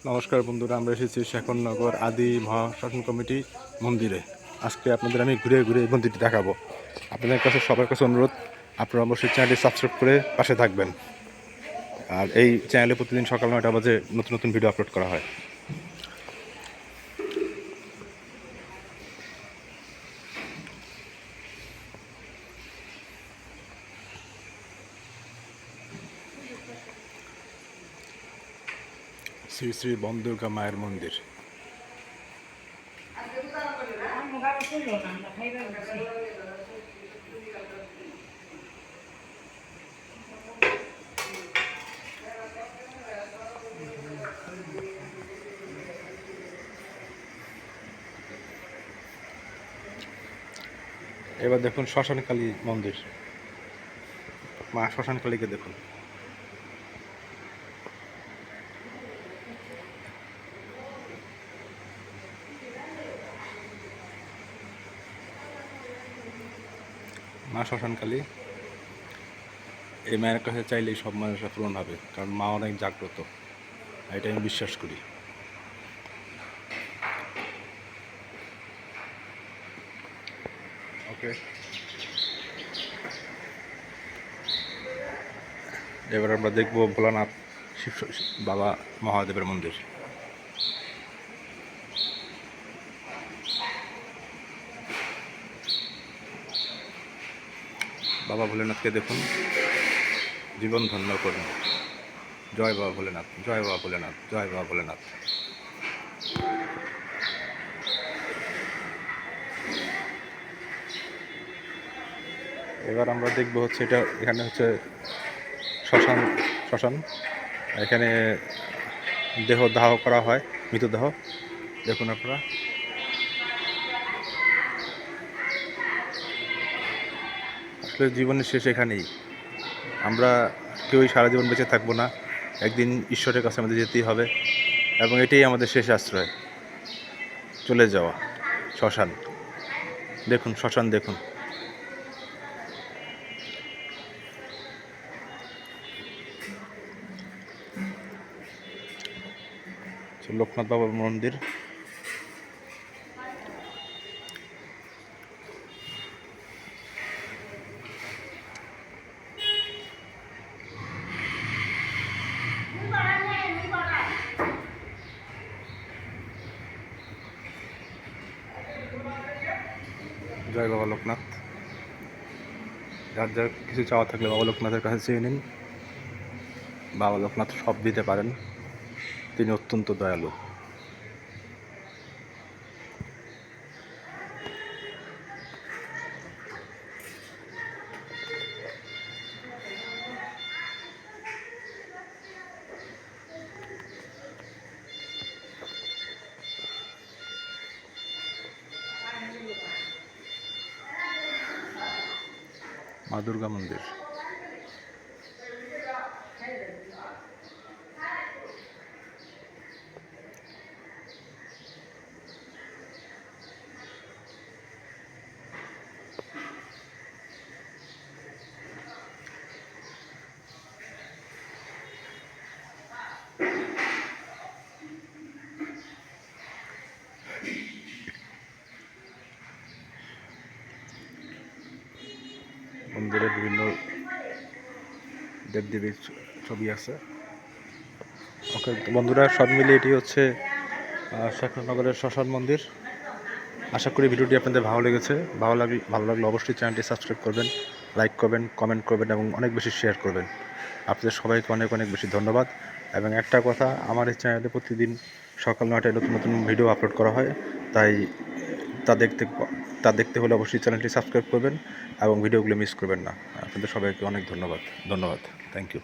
নমস্কার বন্ধুরা, আমরা এসেছি শেখরনগর আদি মহাশ্মশান কমিটি মন্দিরে। আজকে আপনাদের আমি ঘুরে ঘুরে এই মন্দিরটি দেখাবো। আপনাদের কাছে সবার কাছে অনুরোধ, আপনারা অবশ্যই চ্যানেলটি সাবস্ক্রাইব করে পাশে থাকবেন। আর এই চ্যানেলে প্রতিদিন সকাল 9টা বাজে নতুন নতুন ভিডিও আপলোড করা হয়। শ্রী শ্রী বনদুর্গা মায়ের মন্দির। এবার দেখুন শ্মশানকালী মন্দির, মা শ্মশানকালীকে দেখুন। মা শ্মশানকালী, এই মায়ের কাছে চাইলেই সব মানুষের পূরণ হবে, কারণ মা অনেক জাগ্রত, এটা আমি বিশ্বাস করি। ওকে, এবার আমরা দেখব ভোলানাথ শিব বাবা মহাদেবের মন্দির। বাবা ভোলেনাথকে দেখুন, জীবন ধন্য করুন। জয় বাবা ভোলেনাথ, জয় বাবা ভোলেনাথ, জয় বাবা ভোলেনাথ। এবার আমরা দেখব হচ্ছে এখানে হচ্ছে শ্মশান। এখানে দেহ দাহ করা হয়, মৃতদেহ দেখুন আপনারা। আসলে জীবনের শেষ এখানেই, আমরা কেউই সারা জীবন বেঁচে থাকবো না, একদিন ঈশ্বরের কাছে আমাদের যেতেই হবে, এবং এটাই আমাদের শেষ আশ্রয়, চলে যাওয়া শ্মশান। দেখুন শ্মশান দেখুন। লোকনাথ বাবার মন্দির। জয় বাবা লোকনাথ। যার যার কিছু চাওয়া থাকলে বাবা লোকনাথের কাছে চেয়ে নিন, বাবা লোকনাথ সব দিতে পারেন, তিনি অত্যন্ত দয়ালু। মা দুর্গা মন্দির। মন্দিরে বিভিন্ন দেবদেবীর ছবি আছে। ওকে বন্ধুরা, সব মিলিয়ে এটি হচ্ছে শেখরনগরের শ্মশান মন্দির। আশা করি ভিডিওটি আপনাদের ভালো লেগেছে। ভালো লাগলে অবশ্যই চ্যানেলটি সাবস্ক্রাইব করবেন, লাইক করবেন, কমেন্ট করবেন এবং অনেক বেশি শেয়ার করবেন। আপনাদের সবাইকে অনেক অনেক বেশি ধন্যবাদ। এবং একটা কথা, আমার এই চ্যানেলে প্রতিদিন সকাল 9টায় নতুন নতুন ভিডিও আপলোড করা হয়, তাই তা দেখতে হলে অবশ্যই চ্যানেলটি সাবস্ক্রাইব করবেন এবং ভিডিওগুলো মিস করবেন না। আপনাদের সবাইকে অনেক ধন্যবাদ। Thank you.